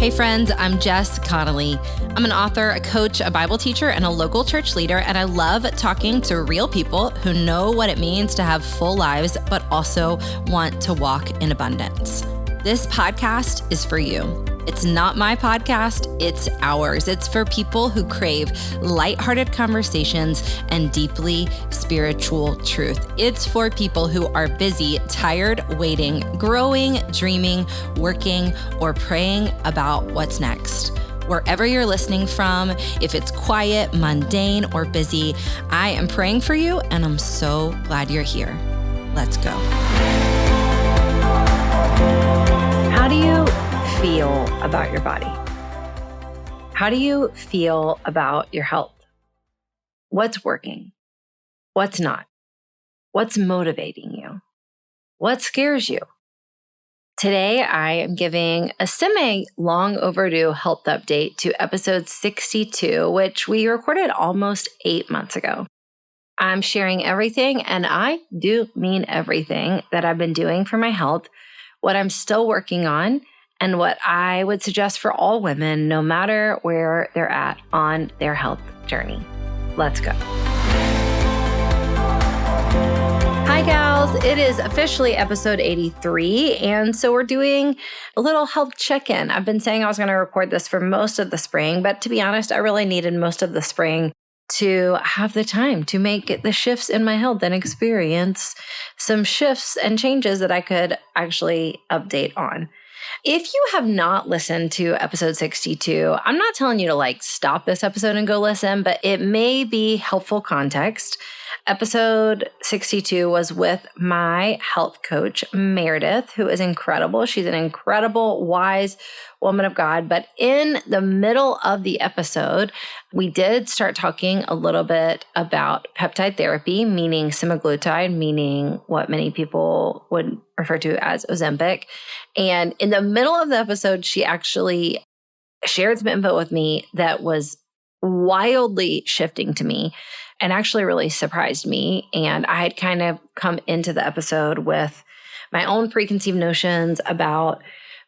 Hey friends, I'm Jess Connolly. I'm an author, a coach, a Bible teacher, and a local church leader, and I love talking to real people who know what it means to have full lives, but also want to walk in abundance. This podcast is for you. It's not my podcast, it's ours. It's for people who crave lighthearted conversations and deeply spiritual truth. It's for people who are busy, tired, waiting, growing, dreaming, working, or praying about what's next. Wherever you're listening from, if it's quiet, mundane, or busy, I am praying for you, and I'm so glad you're here. Let's go. How do you feel about your body? How do you feel about your health? What's working? What's not? What's motivating you? What scares you? Today, I am giving a semi-long overdue health update to episode 62, which we recorded almost 8 months ago. I'm sharing everything, and I do mean everything, that I've been doing for my health, what I'm still working on, and what I would suggest for all women, no matter where they're at on their health journey. Let's go. Hi, gals. It is officially episode 83, and so we're doing a little health check-in. I've been saying I was going to record this for most of the spring, but to be honest, I really needed most of the spring to have the time to make the shifts in my health and experience some shifts and changes that I could actually update on. If you have not listened to episode 62, I'm not telling you to stop this episode and go listen, but it may be helpful context. Episode 62 was with my health coach, Meredith, who is incredible. She's an incredible, wise woman of God. But in the middle of the episode, we did start talking a little bit about peptide therapy, meaning semaglutide, meaning what many people would refer to as Ozempic. And in the middle of the episode, she actually shared some info with me that was wildly shifting to me and actually really surprised me. And I had kind of come into the episode with my own preconceived notions about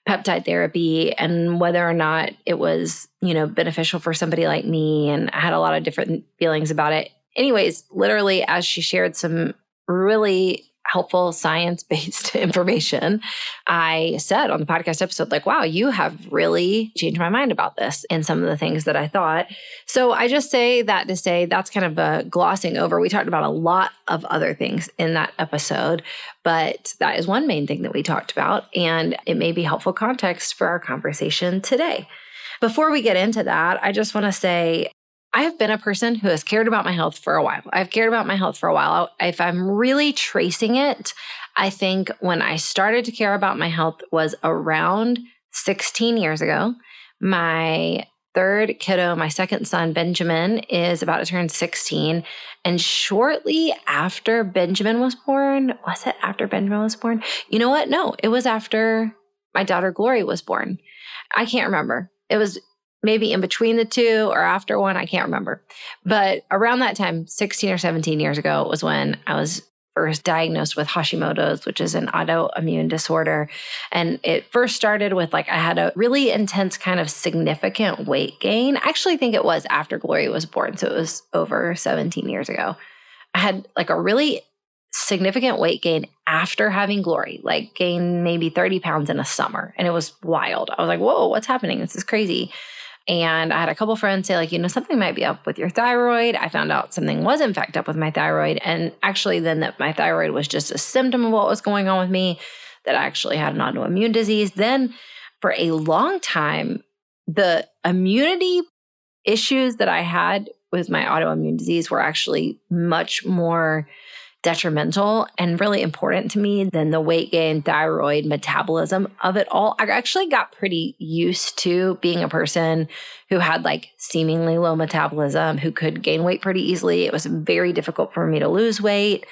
peptide therapy and whether or not it was, beneficial for somebody like me. And I had a lot of different feelings about it. Anyways, literally, as she shared some really helpful science-based information, I said on the podcast episode, wow, you have really changed my mind about this and some of the things that I thought. So I just say that to say that's kind of a glossing over. We talked about a lot of other things in that episode, but that is one main thing that we talked about, and it may be helpful context for our conversation today. Before we get into that, I just want to say, I have been a person who has cared about my health for a while. I've cared about my health for a while. If I'm really tracing it, I think when I started to care about my health was around 16 years ago. My third kiddo, my second son, Benjamin, is about to turn 16. And shortly after Benjamin was born, was it after Benjamin was born? You know what? No, it was after my daughter Glory was born. I can't remember. It was maybe in between the two or after one, I can't remember. But around that time, 16 or 17 years ago, was when I was first diagnosed with Hashimoto's, which is an autoimmune disorder. And it first started with I had a really intense kind of significant weight gain. I actually think it was after Glory was born. So it was over 17 years ago. I had a really significant weight gain after having Glory, gained maybe 30 pounds in a summer. And it was wild. I was like, whoa, what's happening? This is crazy. And I had a couple friends say something might be up with your thyroid. I found out something was in fact up with my thyroid. And actually then that my thyroid was just a symptom of what was going on with me, that I actually had an autoimmune disease. Then for a long time, the immunity issues that I had with my autoimmune disease were actually much more detrimental and really important to me than the weight gain, thyroid, metabolism of it all. I actually got pretty used to being a person who had seemingly low metabolism, who could gain weight pretty easily. It was very difficult for me to lose weight.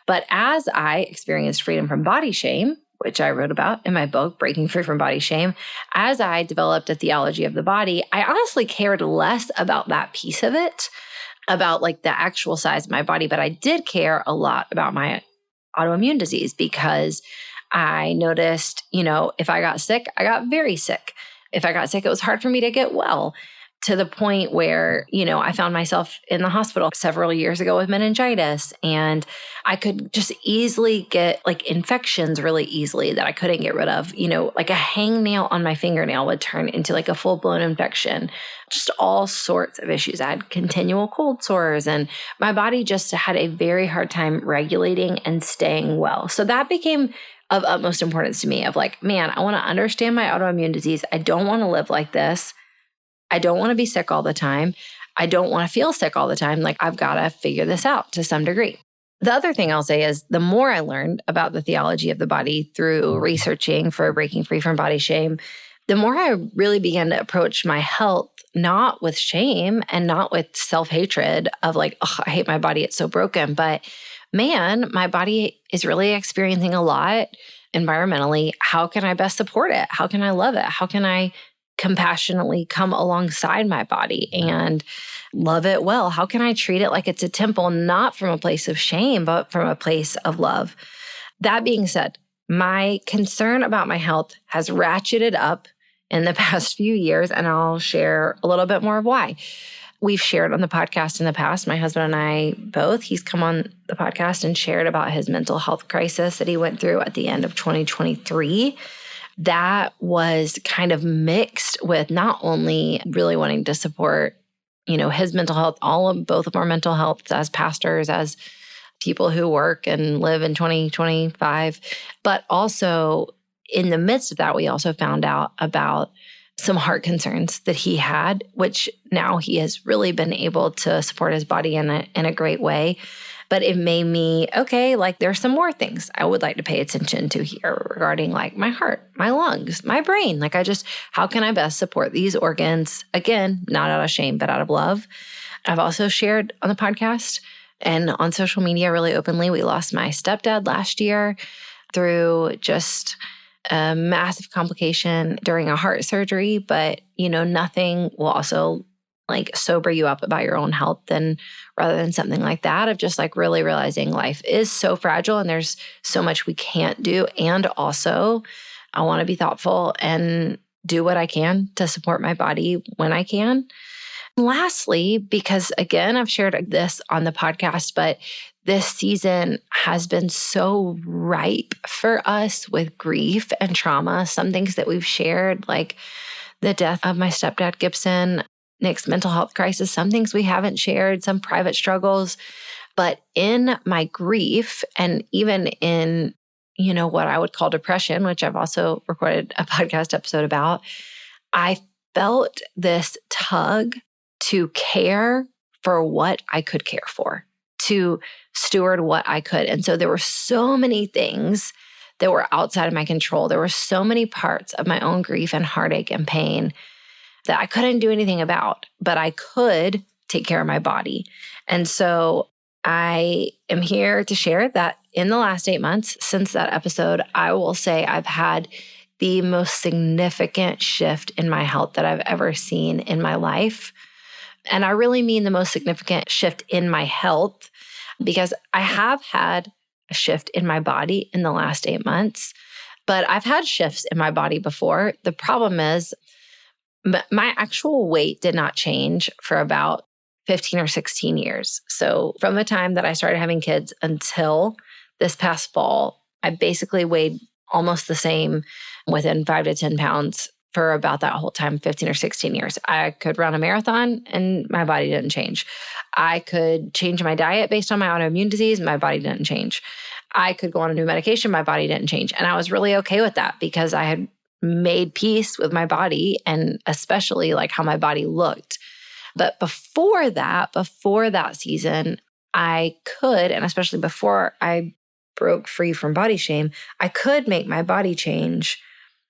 But as I experienced freedom from body shame, which I wrote about in my book, Breaking Free from Body Shame, as I developed a theology of the body, I honestly cared less about that piece of it, about the actual size of my body, but I did care a lot about my autoimmune disease because I noticed, if I got sick, I got very sick. If I got sick, it was hard for me to get well, to the point where, I found myself in the hospital several years ago with meningitis, and I could just easily get like infections really easily that I couldn't get rid of. Like a hangnail on my fingernail would turn into like a full-blown infection, just all sorts of issues. I had continual cold sores, and my body just had a very hard time regulating and staying well. So that became of utmost importance to me, of like, man, I want to understand my autoimmune disease. I don't want to live like this. I don't want to be sick all the time. I don't want to feel sick all the time. Like, I've got to figure this out to some degree. The other thing I'll say is, the more I learned about the theology of the body through researching for Breaking Free from Body Shame, the more I really began to approach my health, not with shame and not with self-hatred of like, oh, I hate my body, it's so broken. But man, my body is really experiencing a lot environmentally. How can I best support it? How can I love it? How can I compassionately come alongside my body and love it well? How can I treat it like it's a temple, not from a place of shame, but from a place of love? That being said, my concern about my health has ratcheted up in the past few years, and I'll share a little bit more of why. We've shared on the podcast in the past, my husband and I both, he's come on the podcast and shared about his mental health crisis that he went through at the end of 2023. That was kind of mixed with not only really wanting to support, his mental health, both of our mental health as pastors, as people who work and live in 2025, but also in the midst of that, we also found out about some heart concerns that he had, which now he has really been able to support his body in a great way. But it made me, okay, like there's some more things I would like to pay attention to here regarding like my heart, my lungs, my brain. Like how can I best support these organs? Again, not out of shame, but out of love. I've also shared on the podcast and on social media really openly, we lost my stepdad last year through just a massive complication during a heart surgery. But, nothing will also like sober you up about your own health, and rather than something like that, of just like really realizing life is so fragile and there's so much we can't do. And also, I want to be thoughtful and do what I can to support my body when I can. Lastly, because again, I've shared this on the podcast, but this season has been so ripe for us with grief and trauma. Some things that we've shared, like the death of my stepdad, Gibson, Nick's mental health crisis, some things we haven't shared, some private struggles. But in my grief, and even in, what I would call depression, which I've also recorded a podcast episode about, I felt this tug to care for what I could care for, to steward what I could. And so there were so many things that were outside of my control. There were so many parts of my own grief and heartache and pain that I couldn't do anything about, but I could take care of my body. And so I am here to share that in the last 8 months since that episode, I will say I've had the most significant shift in my health that I've ever seen in my life. And I really mean the most significant shift in my health, because I have had a shift in my body in the last 8 months, but I've had shifts in my body before. The problem is my actual weight did not change for about 15 or 16 years. So from the time that I started having kids until this past fall, I basically weighed almost the same, within 5 to 10 pounds for about that whole time, 15 or 16 years. I could run a marathon and my body didn't change. I could change my diet based on my autoimmune disease. My body didn't change. I could go on a new medication. My body didn't change. And I was really okay with that because I had made peace with my body, and especially like how my body looked. But before that season, I could, and especially before I broke free from body shame, I could make my body change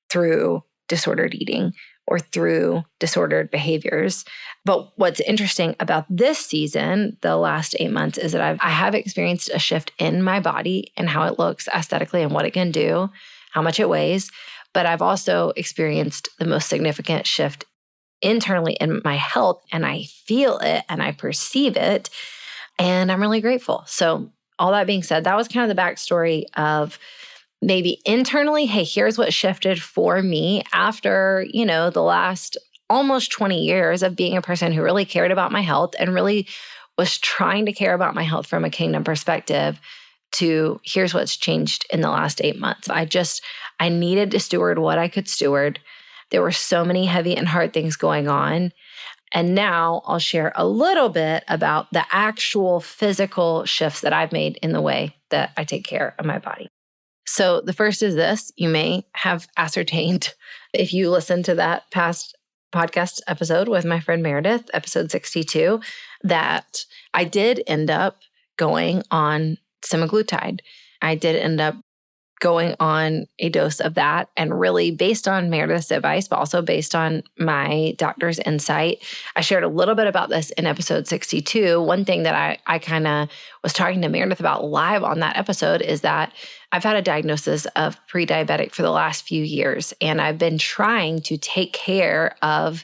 through disordered eating or through disordered behaviors. But what's interesting about this season, the last 8 months, is that I have experienced a shift in my body and how it looks aesthetically and what it can do, how much it weighs. But I've also experienced the most significant shift internally in my health, and I feel it and I perceive it, and I'm really grateful. So all that being said, that was kind of the backstory of maybe internally, hey, here's what shifted for me after, the last almost 20 years of being a person who really cared about my health and really was trying to care about my health from a kingdom perspective, to here's what's changed in the last 8 months. I needed to steward what I could steward. There were so many heavy and hard things going on. And now I'll share a little bit about the actual physical shifts that I've made in the way that I take care of my body. So the first is this: you may have ascertained, if you listen to that past podcast episode with my friend Meredith, episode 62, that I did end up going on semaglutide. I did end up going on a dose of that, and really based on Meredith's advice, but also based on my doctor's insight. I shared a little bit about this in episode 62. One thing that I kind of was talking to Meredith about live on that episode is that I've had a diagnosis of pre-diabetic for the last few years, and I've been trying to take care of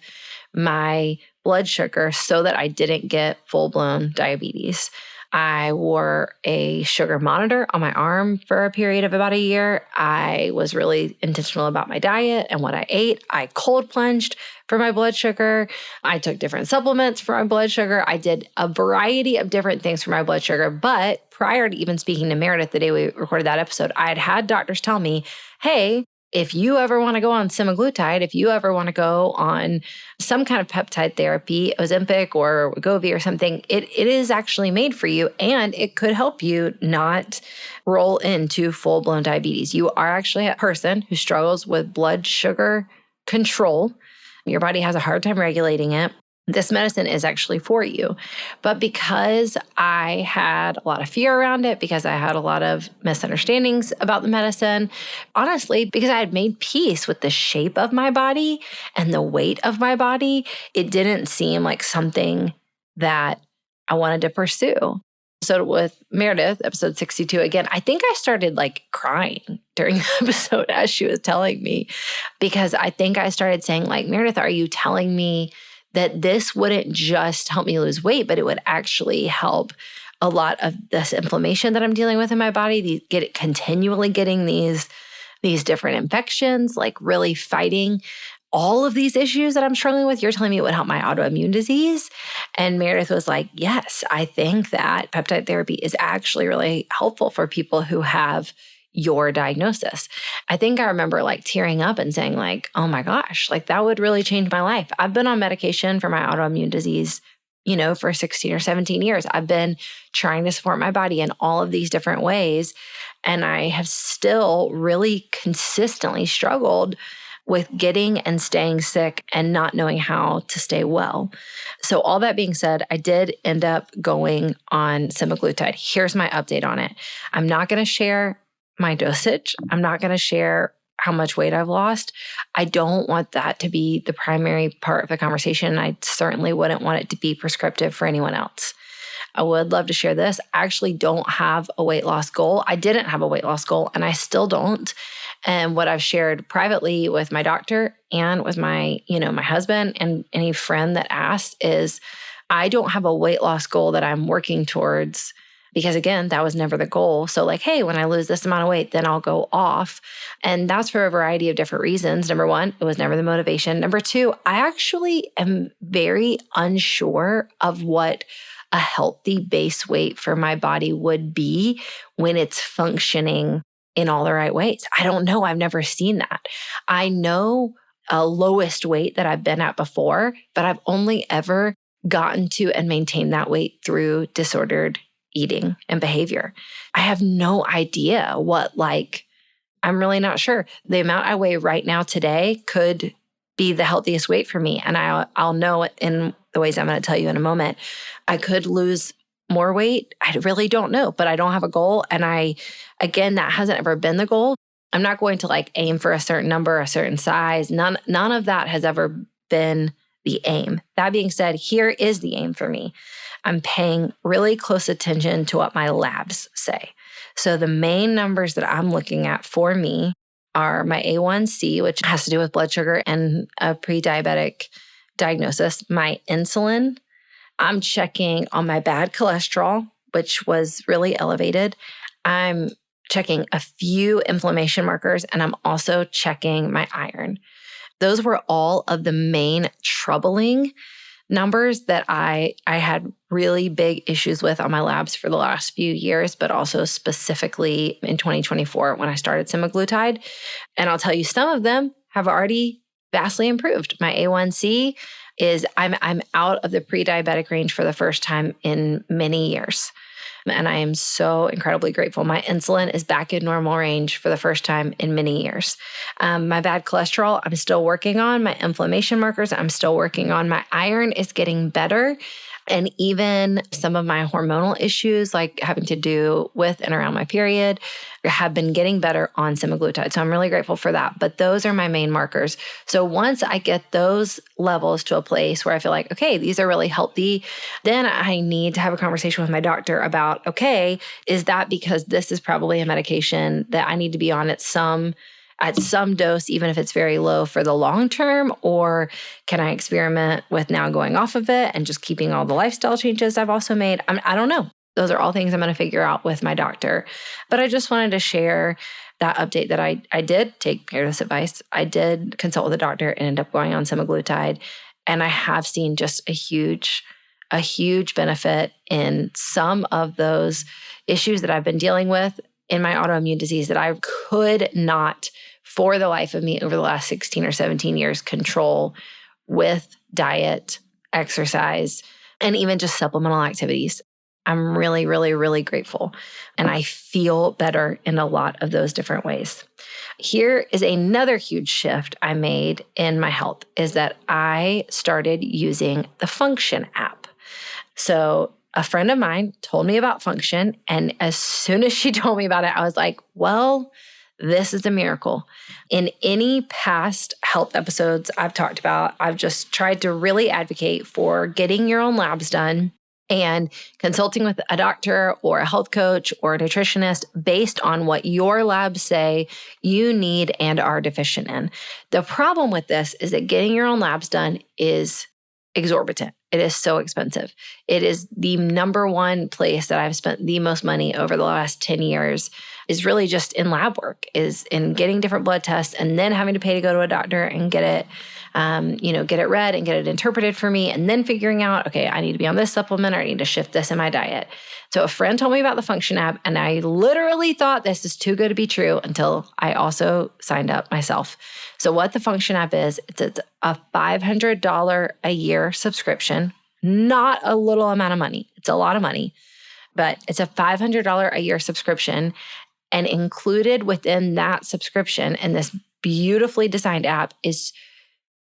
my blood sugar so that I didn't get full-blown diabetes. I wore a sugar monitor on my arm for a period of about a year. I was really intentional about my diet and what I ate. I cold plunged for my blood sugar. I took different supplements for my blood sugar. I did a variety of different things for my blood sugar. But prior to even speaking to Meredith the day we recorded that episode, I had doctors tell me, hey, if you ever want to go on semaglutide, if you ever want to go on some kind of peptide therapy, Ozempic or Wegovy or something, it is actually made for you, and it could help you not roll into full-blown diabetes. You are actually a person who struggles with blood sugar control. Your body has a hard time regulating it. This medicine is actually for you. But because I had a lot of fear around it, because I had a lot of misunderstandings about the medicine, honestly, because I had made peace with the shape of my body and the weight of my body, it didn't seem like something that I wanted to pursue. So with Meredith, episode 62, again, I think I started crying during the episode as she was telling me, because I think I started saying Meredith, are you telling me that this wouldn't just help me lose weight, but it would actually help a lot of this inflammation that I'm dealing with in my body, continually getting these different infections, really fighting all of these issues that I'm struggling with. You're telling me it would help my autoimmune disease? And Meredith was like, yes, I think that peptide therapy is actually really helpful for people who have your diagnosis. I think I remember tearing up and saying oh my gosh, that would really change my life. I've been on medication for my autoimmune disease, for 16 or 17 years. I've been trying to support my body in all of these different ways. And I have still really consistently struggled with getting and staying sick and not knowing how to stay well. So all that being said, I did end up going on semaglutide. Here's my update on it. I'm not going to share my dosage. I'm not going to share how much weight I've lost. I don't want that to be the primary part of the conversation. I certainly wouldn't want it to be prescriptive for anyone else. I would love to share this. I actually don't have a weight loss goal. I didn't have a weight loss goal, and I still don't. And what I've shared privately with my doctor and with my husband and any friend that asked is I don't have a weight loss goal that I'm working towards, because again, that was never the goal. So hey, when I lose this amount of weight, then I'll go off. And that's for a variety of different reasons. Number one, it was never the motivation. Number two, I actually am very unsure of what a healthy base weight for my body would be when it's functioning in all the right ways. I don't know. I've never seen that. I know a lowest weight that I've been at before, but I've only ever gotten to and maintained that weight through disordered eating and behavior. I have no idea what I'm really not sure. The amount I weigh right now today could be the healthiest weight for me. And I'll know it in the ways I'm going to tell you in a moment. I could lose more weight. I really don't know, but I don't have a goal. And again, that hasn't ever been the goal. I'm not going to aim for a certain number, a certain size. None of that has ever been the aim. That being said, here is the aim for me. I'm paying really close attention to what my labs say. So the main numbers that I'm looking at for me are my A1C, which has to do with blood sugar and a pre-diabetic diagnosis, my insulin. I'm checking on my bad cholesterol, which was really elevated. I'm checking a few inflammation markers, and I'm also checking my iron. Those were all of the main troubling numbers that I had really big issues with on my labs for the last few years, but also specifically in 2024 when I started semaglutide. And I'll tell you, some of them have already vastly improved. My A1C is I'm out of the pre-diabetic range for the first time in many years. And I am so incredibly grateful. My insulin is back in normal range for the first time in many years. My bad cholesterol, I'm still working on. My inflammation markers, I'm still working on. My iron is getting better. And even some of my hormonal issues, like having to do with and around my period, have been getting better on semaglutide. So I'm really grateful for that. But those are my main markers. So once I get those levels to a place where I feel like, okay, these are really healthy, then I need to have a conversation with my doctor about, okay, is that because this is probably a medication that I need to be on at some dose, even if it's very low for the long term, or can I experiment with now going off of it and just keeping all the lifestyle changes I've also made? I don't know. Those are all things I'm going to figure out with my doctor. But I just wanted to share that update that I did take Meredith's advice. I did consult with a doctor and end up going on semaglutide. And I have seen just a huge benefit in some of those issues that I've been dealing with in my autoimmune disease that I could not, for the life of me over the last 16 or 17 years, control with diet, exercise, and even just supplemental activities. I'm really, really, really grateful. And I feel better in a lot of those different ways. Here is another huge shift I made in my health is that I started using the Function app. So a friend of mine told me about Function. And as soon as she told me about it, I was like, well, this is a miracle. In any past health episodes I've talked about, I've just tried to really advocate for getting your own labs done and consulting with a doctor or a health coach or a nutritionist based on what your labs say you need and are deficient in. The problem with this is that getting your own labs done is exorbitant. It is so expensive. It is the number one place that I've spent the most money over the last 10 years is really just in lab work, is in getting different blood tests and then having to pay to go to a doctor and get it get it read and get it interpreted for me, and then figuring out, okay, I need to be on this supplement or I need to shift this in my diet. So a friend told me about the Function app, and I literally thought this is too good to be true until I also signed up myself. So what the Function app is, it's a $500 a year subscription, not a little amount of money. It's a lot of money, but it's a $500 a year subscription, and included within that subscription in this beautifully designed app is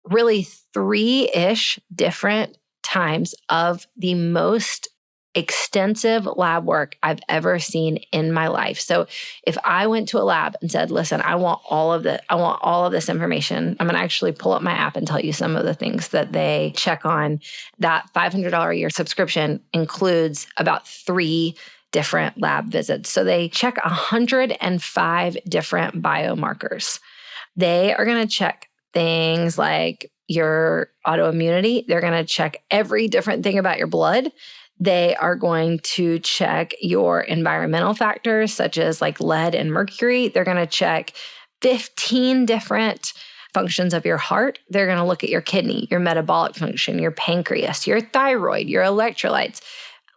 really 3-ish different times of the most extensive lab work I've ever seen in my life. So if I went to a lab and said, listen, I want all of this information, I'm going to actually pull up my app and tell you some of the things that they check on. That $500 a year subscription includes about 3 different lab visits. So they check 105 different biomarkers. They are going to check things like your autoimmunity. They're going to check every different thing about your blood. They are going to check your environmental factors, such as like lead and mercury. They're going to check 15 different functions of your heart. They're going to look at your kidney, your metabolic function, your pancreas, your thyroid, your electrolytes.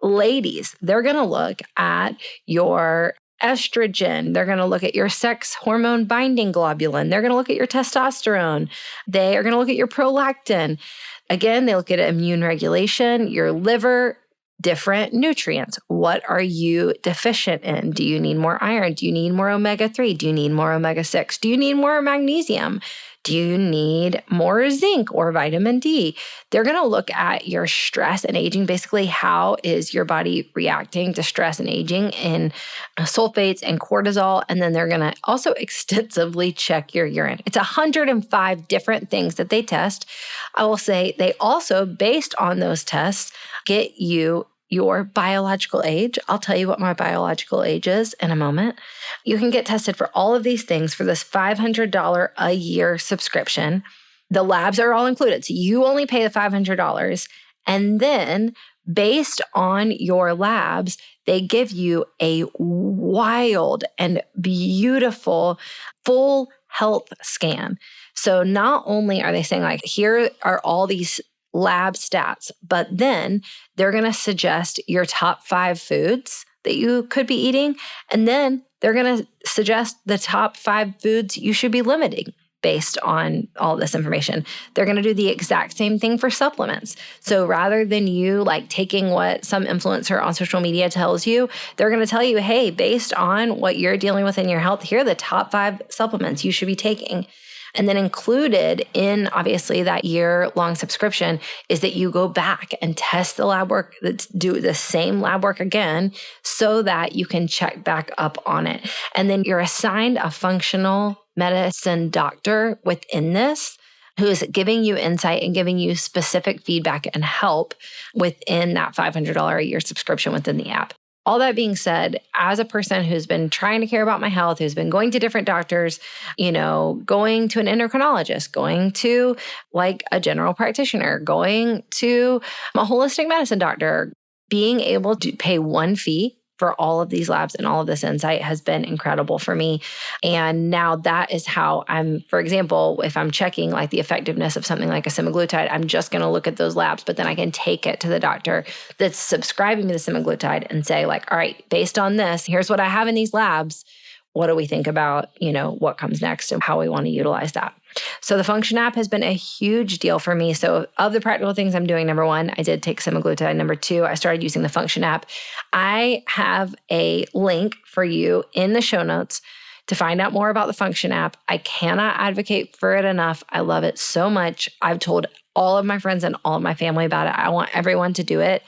Ladies, they're going to look at your estrogen. They're going to look at your sex hormone binding globulin. They're going to look at your testosterone. They are going to look at your prolactin. Again, they look at immune regulation, your liver, different nutrients. What are you deficient in? Do you need more iron? Do you need more omega-3? Do you need more omega-6? Do you need more magnesium? Do you need more zinc or vitamin D? They're going to look at your stress and aging. Basically, how is your body reacting to stress and aging in sulfates and cortisol? And then they're going to also extensively check your urine. It's 105 different things that they test. I will say they also, based on those tests, get you your biological age. I'll tell you what my biological age is in a moment. You can get tested for all of these things for this $500 a year subscription. The labs are all included. So you only pay the $500. And then Based on your labs, they give you a wild and beautiful full health scan. So not only are they saying like, here are all these lab stats, but then they're going to suggest your top 5 foods that you could be eating. And then they're going to suggest the top 5 foods you should be limiting based on all this information. They're going to do the exact same thing for supplements. So rather than you like taking what some influencer on social media tells you, they're going to tell you, hey, based on what you're dealing with in your health, here are the top 5 supplements you should be taking. And then included in obviously that year-long subscription is that you go back and test the lab work, do the same lab work again so that you can check back up on it. And then you're assigned a functional medicine doctor within this who is giving you insight and giving you specific feedback and help within that $500 a year subscription within the app. All that being said, as a person who's been trying to care about my health, who's been going to different doctors, going to an endocrinologist, going to like a general practitioner, going to a holistic medicine doctor, being able to pay one fee for all of these labs and all of this insight has been incredible for me. And now that is how for example, if I'm checking like the effectiveness of something like a semaglutide, I'm just going to look at those labs, but then I can take it to the doctor that's subscribing me the semaglutide and say like, all right, based on this, here's what I have in these labs. What do we think about, what comes next and how we want to utilize that? So the Function app has been a huge deal for me. So of the practical things I'm doing, number 1, I did take semaglutide. Number 2, I started using the Function app. I have a link for you in the show notes to find out more about the Function app. I cannot advocate for it enough. I love it so much. I've told all of my friends and all of my family about it. I want everyone to do it.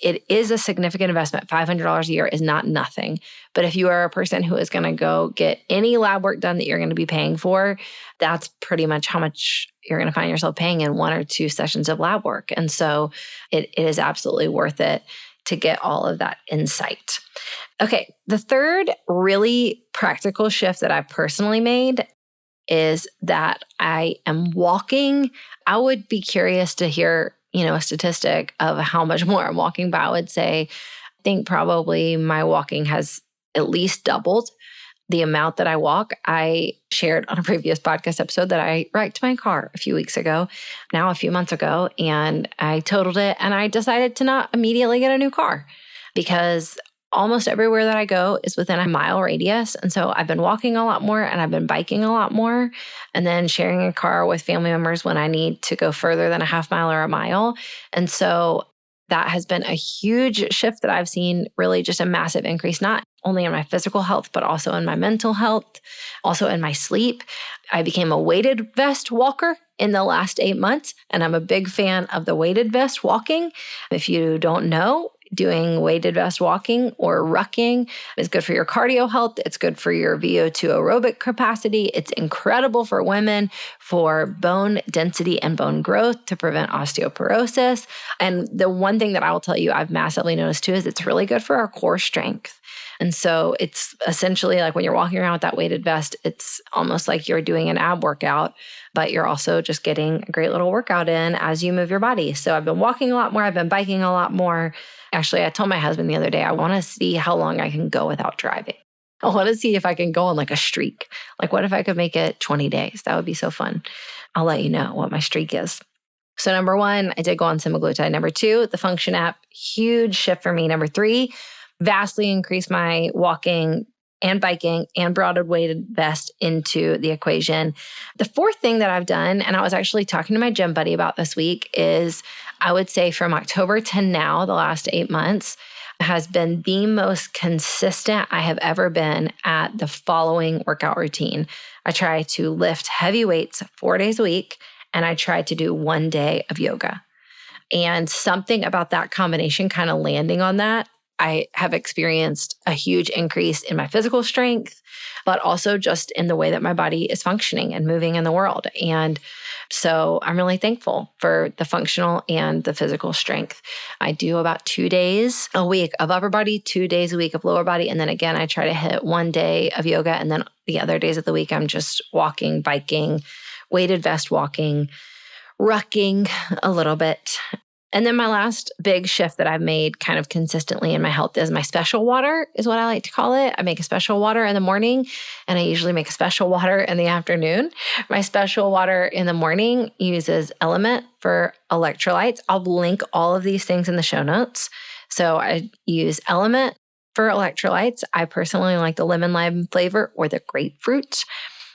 It is a significant investment. $500 a year is not nothing. But if you are a person who is going to go get any lab work done that you're going to be paying for, that's pretty much how much you're going to find yourself paying in 1 or 2 sessions of lab work. And so it is absolutely worth it to get all of that insight. Okay, the third really practical shift that I've personally made is that I am walking. I would be curious to hear a statistic of how much more I'm walking, but I would say, I think probably my walking has at least doubled the amount that I walk. I shared on a previous podcast episode that I wrecked my car a few months ago, and I totaled it and I decided to not immediately get a new car because almost everywhere that I go is within a mile radius. And so I've been walking a lot more and I've been biking a lot more, and then sharing a car with family members when I need to go further than a half mile or a mile. And so that has been a huge shift that I've seen, really just a massive increase, not only in my physical health, but also in my mental health, also in my sleep. I became a weighted vest walker in the last 8 months, and I'm a big fan of the weighted vest walking. If you don't know, doing weighted vest walking or rucking is good for your cardio health. It's good for your VO2 aerobic capacity. It's incredible for women for bone density and bone growth to prevent osteoporosis. And the one thing that I will tell you I've massively noticed too is it's really good for our core strength. And so it's essentially like when you're walking around with that weighted vest, it's almost like you're doing an ab workout, but you're also just getting a great little workout in as you move your body. So I've been walking a lot more. I've been biking a lot more. Actually, I told my husband the other day, I want to see how long I can go without driving. I want to see if I can go on like a streak. Like what if I could make it 20 days? That would be so fun. I'll let you know what my streak is. So number 1, I did go on semaglutide. Number 2, the Function app, huge shift for me. Number 3, vastly increased my walking and biking and brought a weighted vest into the equation. The 4th thing that I've done, and I was actually talking to my gym buddy about this week, is I would say from October to now, the last 8 months, has been the most consistent I have ever been at the following workout routine. I try to lift heavy weights 4 days a week, and I try to do 1 day of yoga. And something about that combination kind of landing on that, I have experienced a huge increase in my physical strength, but also just in the way that my body is functioning and moving in the world. And so I'm really thankful for the functional and the physical strength. I do about 2 days a week of upper body, 2 days a week of lower body. And then again, I try to hit 1 day of yoga. And then the other days of the week, I'm just walking, biking, weighted vest walking, rucking a little bit. And then my last big shift that I've made kind of consistently in my health is my special water, is what I like to call it. I make a special water in the morning, and I usually make a special water in the afternoon. My special water in the morning uses Element for electrolytes. I'll link all of these things in the show notes. So I use Element for electrolytes. I personally like the lemon lime flavor or the grapefruit.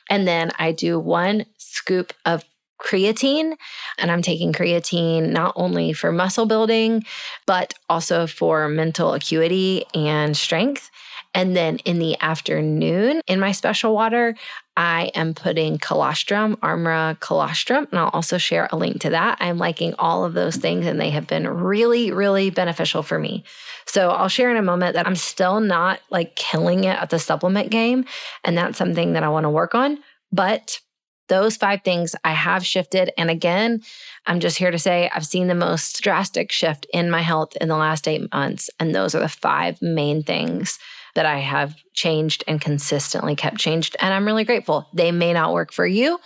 And then I do 1 scoop of creatine, and I'm taking creatine not only for muscle building, but also for mental acuity and strength. And then in the afternoon, in my special water, I am putting colostrum, Armra colostrum, and I'll also share a link to that. I'm liking all of those things, and they have been really, really beneficial for me. So I'll share in a moment that I'm still not like killing it at the supplement game, and that's something that I want to work on. But those 5 things I have shifted. And again, I'm just here to say I've seen the most drastic shift in my health in the last 8 months. And those are the 5 main things that I have changed and consistently kept changed. And I'm really grateful. They may not work for you.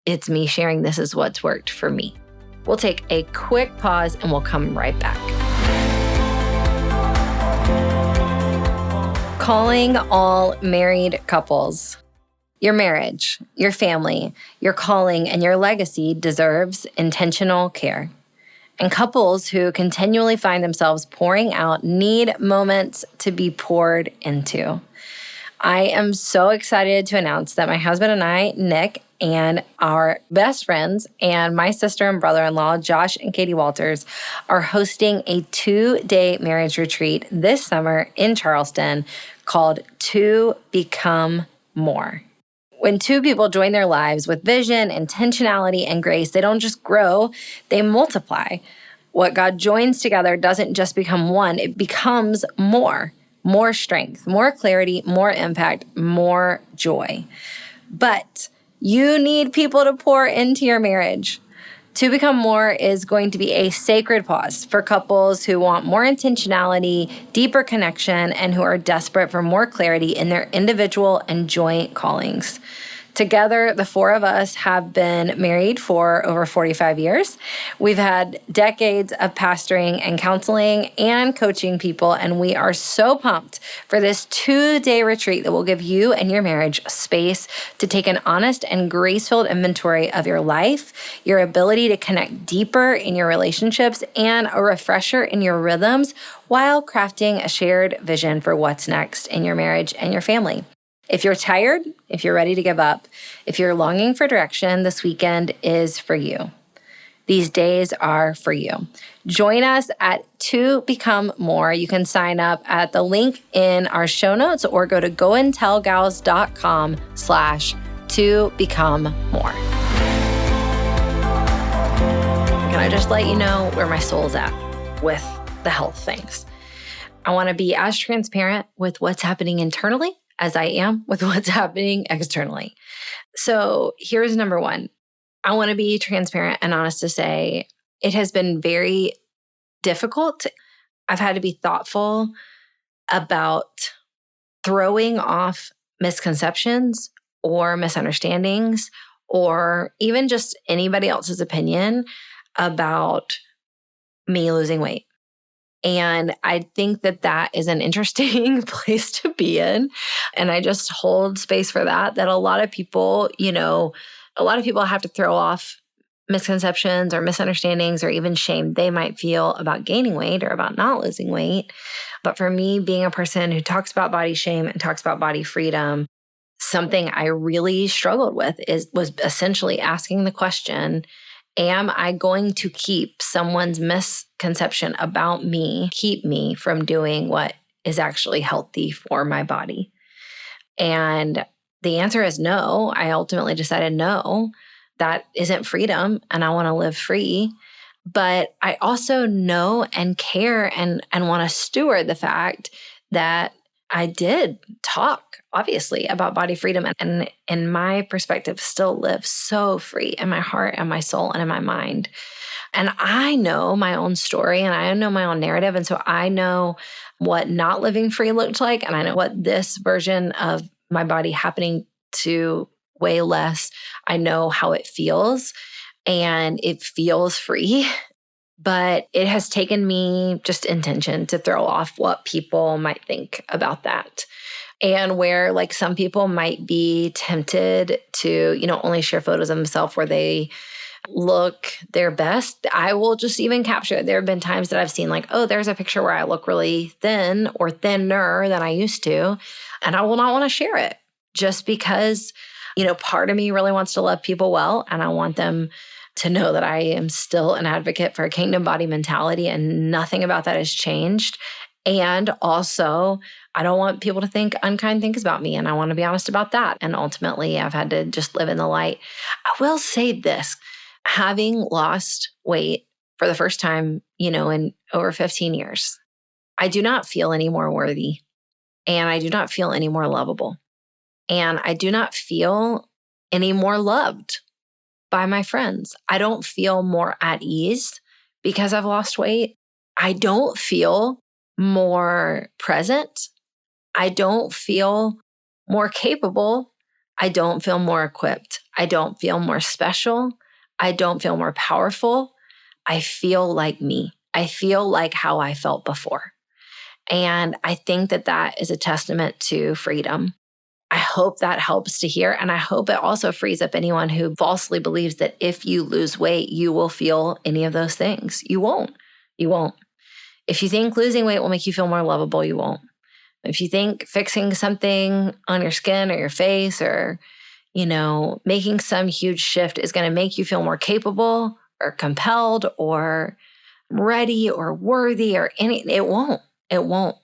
It's me sharing this is what's worked for me. We'll take a quick pause and we'll come right back. Calling all married couples. Your marriage, your family, your calling, and your legacy deserves intentional care. And couples who continually find themselves pouring out need moments to be poured into. I am so excited to announce that my husband and I, Nick, and our best friends and my sister and brother-in-law, Josh and Katie Walters, are hosting a 2-day marriage retreat this summer in Charleston called To Become More. When 2 people join their lives with vision, intentionality, and grace, they don't just grow, they multiply. What God joins together doesn't just become one, it becomes more. More strength, more clarity, more impact, more joy. But you need people to pour into your marriage. To Become More is going to be a sacred pause for couples who want more intentionality, deeper connection, and who are desperate for more clarity in their individual and joint callings. Together, the 4 of us have been married for over 45 years. We've had decades of pastoring and counseling and coaching people, and we are so pumped for this 2-day retreat that will give you and your marriage space to take an honest and grace-filled inventory of your life, your ability to connect deeper in your relationships, and a refresher in your rhythms while crafting a shared vision for what's next in your marriage and your family. If you're tired, if you're ready to give up, if you're longing for direction, this weekend is for you. These days are for you. Join us at To Become More. You can sign up at the link in our show notes or go to goandtellgals.com/to become more. Can I just let you know where my soul's at with the health things? I want to be as transparent with what's happening internally as I am with what's happening externally. So here's number 1. I want to be transparent and honest to say it has been very difficult. I've had to be thoughtful about throwing off misconceptions or misunderstandings or even just anybody else's opinion about me losing weight. And I think that that is an interesting place to be in. And I just hold space for that a lot of people, have to throw off misconceptions or misunderstandings or even shame they might feel about gaining weight or about not losing weight. But for me, being a person who talks about body shame and talks about body freedom, something I really struggled with was essentially asking the question, am I going to keep someone's misconception about me, keep me from doing what is actually healthy for my body? And the answer is no. I ultimately decided no, that isn't freedom and I want to live free. But I also know and care and want to steward the fact that I did talk, obviously, about body freedom and in my perspective still live so free in my heart and my soul and in my mind. And I know my own story and I know my own narrative. And so I know what not living free looked like. And I know what this version of my body happening to weigh less, I know how it feels. And it feels free. But it has taken me just intention to throw off what people might think about that. And where like some people might be tempted to, only share photos of themselves where they look their best, I will just even capture it. There have been times that I've seen like, oh, there's a picture where I look really thin or thinner than I used to. And I will not want to share it just because, part of me really wants to love people well. And I want them to know that I am still an advocate for a kingdom body mentality and nothing about that has changed. And also, I don't want people to think unkind things about me. And I want to be honest about that. And ultimately, I've had to just live in the light. I will say this, having lost weight for the first time, in over 15 years, I do not feel any more worthy. And I do not feel any more lovable. And I do not feel any more loved by my friends. I don't feel more at ease because I've lost weight. I don't feel more present. I don't feel more capable. I don't feel more equipped. I don't feel more special. I don't feel more powerful. I feel like me. I feel like how I felt before. And I think that that is a testament to freedom. I hope that helps to hear. And I hope it also frees up anyone who falsely believes that if you lose weight, you will feel any of those things. You won't. You won't. If you think losing weight will make you feel more lovable, you won't. If you think fixing something on your skin or your face or, making some huge shift is going to make you feel more capable or compelled or ready or worthy or anything, it won't. It won't.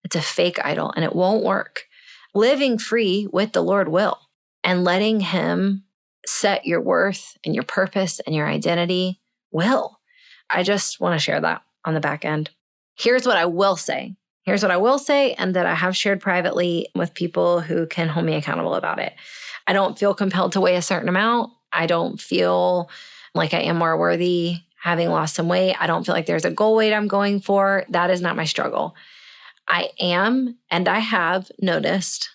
It's a fake idol and it won't work. Living free with the Lord will, and letting Him set your worth and your purpose and your identity will. I just want to share that on the back end. Here's what I will say. And that I have shared privately with people who can hold me accountable about it. I don't feel compelled to weigh a certain amount. I don't feel like I am more worthy having lost some weight. I don't feel like there's a goal weight I'm going for. That is not my struggle. I am, and I have noticed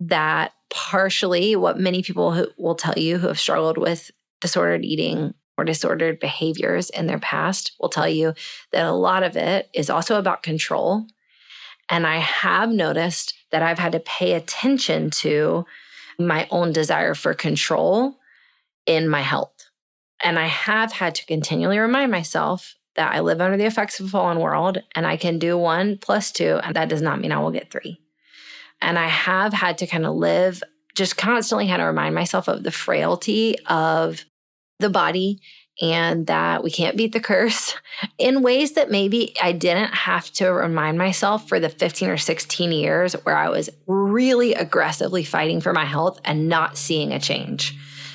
that partially what many people who will tell you who have struggled with disordered eating or disordered behaviors in their past will tell you that a lot of it is also about control. And I have noticed that I've had to pay attention to my own desire for control in my health. And I have had to continually remind myself that I live under the effects of a fallen world and I can do 1 + 2, and that does not mean I will get 3. And I have had to kind of live, just constantly had to remind myself of the frailty of the body and that we can't beat the curse in ways that maybe I didn't have to remind myself for the 15 or 16 years where I was really aggressively fighting for my health and not seeing a change.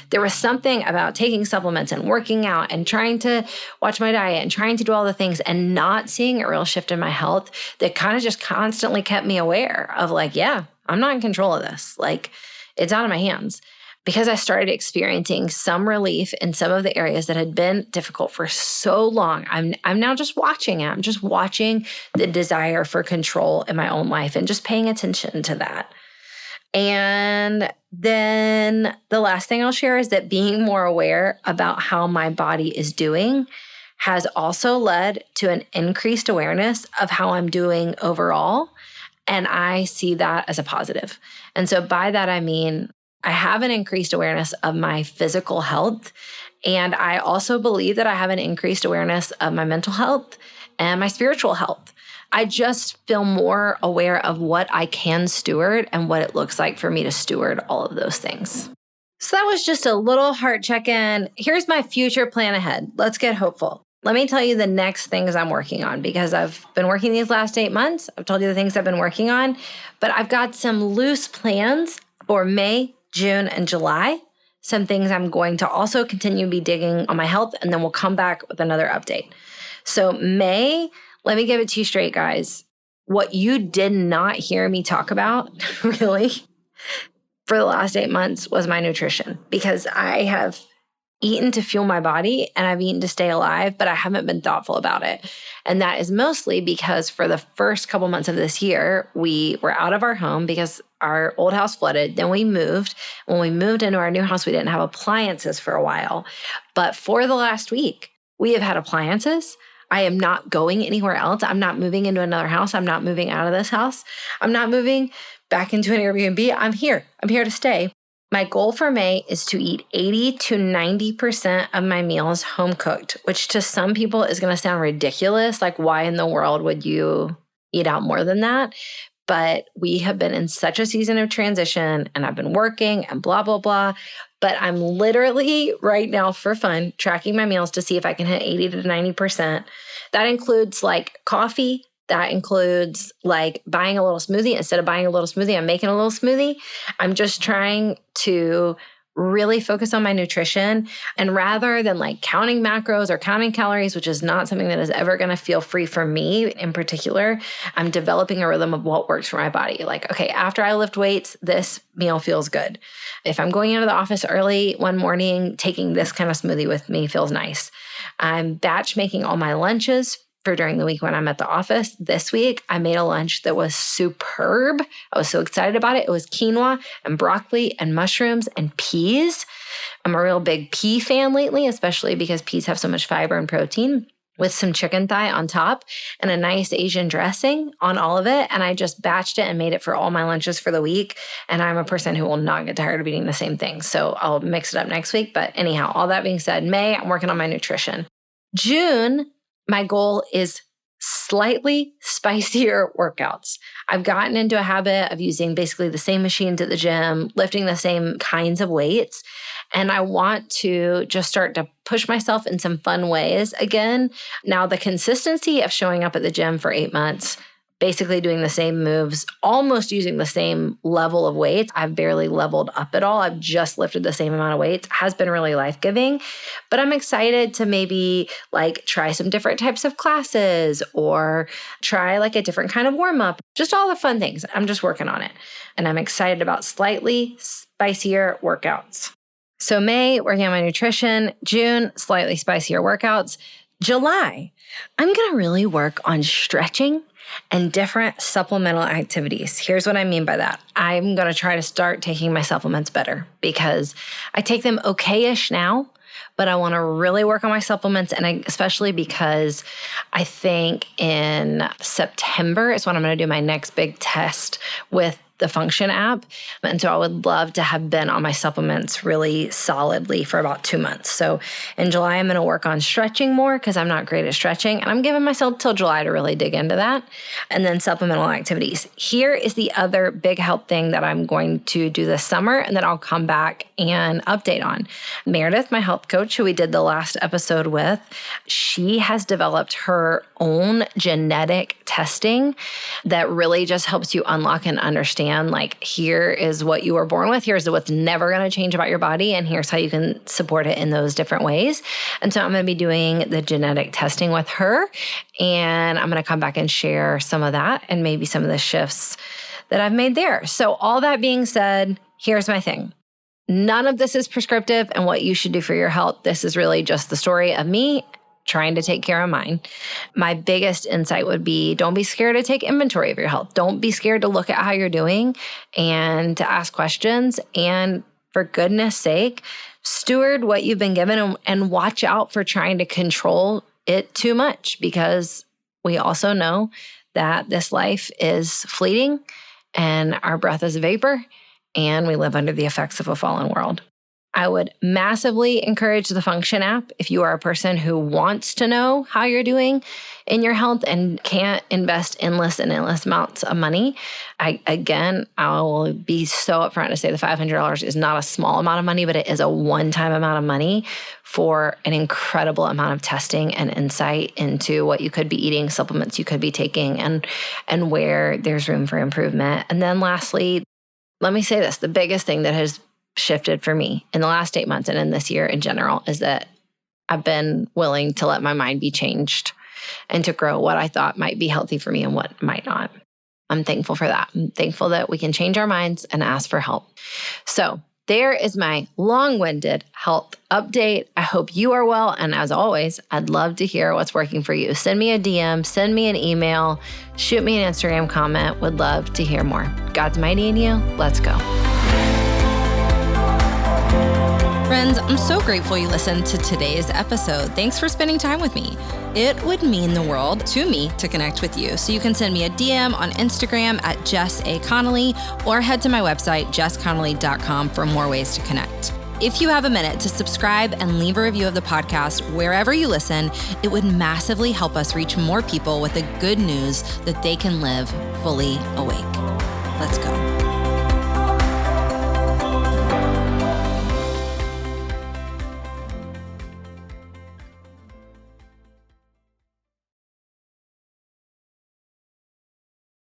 There was something about taking supplements and working out and trying to watch my diet and trying to do all the things and not seeing a real shift in my health that kind of just constantly kept me aware of like, yeah, I'm not in control of this. Like, it's out of my hands. Because I started experiencing some relief in some of the areas that had been difficult for so long, I'm now just watching it. I'm just watching the desire for control in my own life and just paying attention to that. And then the last thing I'll share is that being more aware about how my body is doing has also led to an increased awareness of how I'm doing overall. And I see that as a positive. And so by that, I mean, I have an increased awareness of my physical health. And I also believe that I have an increased awareness of my mental health and my spiritual health. I just feel more aware of what I can steward and what it looks like for me to steward all of those things. So that was just a little heart check-in. Here's my future plan ahead. Let's get hopeful. Let me tell you the next things I'm working on because I've been working these last 8 months. I've told you the things I've been working on, but I've got some loose plans for May, June, and July. Some things I'm going to also continue to be digging on my health, and then we'll come back with another update. So May, let me give it to you straight, guys. What you did not hear me talk about, really, for the last 8 months was my nutrition because I have eaten to fuel my body and I've eaten to stay alive, but I haven't been thoughtful about it. And that is mostly because for the first couple months of this year, we were out of our home because our old house flooded. Then we moved. When we moved into our new house, we didn't have appliances for a while. But for the last week, We have had appliances. I am not going anywhere else. I'm not moving into another house. I'm not moving out of this house. I'm not moving back into an Airbnb. I'm here. I'm here to stay. My goal for May is to eat 80 to 90% of my meals home cooked, which to some people is going to sound ridiculous. Like, why in the world would you eat out more than that? But we have been in such a season of transition and I've been working and blah, blah, blah. But I'm literally right now for fun tracking my meals to see if I can hit 80 to 90%. That includes like coffee. That includes like buying a little smoothie. Instead of buying a little smoothie, I'm making a little smoothie. I'm just trying to really focus on my nutrition. And rather than like counting macros or counting calories, which is not something that is ever going to feel free for me in particular, I'm developing a rhythm of what works for my body. Like, okay, after I lift weights, this meal feels good. If I'm going into the office early one morning, taking this kind of smoothie with me feels nice. I'm batch making all my lunches for during the week when I'm at the office. This week, I made a lunch that was superb. I was so excited about it. It was quinoa and broccoli and mushrooms and peas. I'm a real big pea fan lately, especially because peas have so much fiber and protein, with some chicken thigh on top and a nice Asian dressing on all of it. And I just batched it and made it for all my lunches for the week. And I'm a person who will not get tired of eating the same thing. So I'll mix it up next week. But anyhow, all that being said, May, I'm working on my nutrition. June, my goal is slightly spicier workouts. I've gotten into a habit of using basically the same machines at the gym, lifting the same kinds of weights. And I want to just start to push myself in some fun ways again. Now, the consistency of showing up at the gym for 8 months, basically doing the same moves, almost using the same level of weights. I've barely leveled up at all. I've just lifted the same amount of weights, has been really life-giving. But I'm excited to maybe like try some different types of classes or try like a different kind of warm-up, just all the fun things. I'm just working on it. And I'm excited about slightly spicier workouts. So May, working on my nutrition. June, slightly spicier workouts. July, I'm going to really work on stretching and different supplemental activities. Here's what I mean by that. I'm going to try to start taking my supplements better because I take them okay-ish now, but I want to really work on my supplements. And especially because I think in September is when I'm going to do my next big test with the Function app. And so I would love to have been on my supplements really solidly for about 2 months. So in July, I'm going to work on stretching more because I'm not great at stretching. And I'm giving myself till July to really dig into that. And then supplemental activities. Here is the other big health thing that I'm going to do this summer and that I'll come back and update on. Meredith, my health coach, who we did the last episode with, she has developed her own genetic testing that really just helps you unlock and understand like, here is what you were born with, here's what's never going to change about your body, and here's how you can support it in those different ways. And so I'm going to be doing the genetic testing with her, and I'm going to come back and share some of that and maybe some of the shifts that I've made there. So all that being said, here's my thing. None of this is prescriptive and what you should do for your health. This is really just the story of me trying to take care of mine. My biggest insight would be, don't be scared to take inventory of your health. Don't be scared to look at how you're doing and to ask questions. And for goodness sake, steward what you've been given and watch out for trying to control it too much, because we also know that this life is fleeting and our breath is a vapor and we live under the effects of a fallen world. I would massively encourage the Function app if you are a person who wants to know how you're doing in your health and can't invest endless amounts of money. I will be so upfront to say the $500 is not a small amount of money, but it is a one-time amount of money for an incredible amount of testing and insight into what you could be eating, supplements you could be taking, and where there's room for improvement. And then lastly, let me say this, the biggest thing that has shifted for me in the last 8 months and in this year in general is that I've been willing to let my mind be changed and to grow what I thought might be healthy for me and what might not. I'm thankful for that. I'm thankful that we can change our minds and ask for help. So there is my long-winded health update. I hope you are well. And as always, I'd love to hear what's working for you. Send me a DM, send me an email, shoot me an Instagram comment. Would love to hear more. God's mighty in you. Let's go. Friends, I'm so grateful you listened to today's episode. Thanks for spending time with me. It would mean the world to me to connect with you. So you can send me a DM on Instagram at Jess A. Connolly or head to my website, jessconnolly.com, for more ways to connect. If you have a minute to subscribe and leave a review of the podcast wherever you listen, it would massively help us reach more people with the good news that they can live fully awake. Let's go.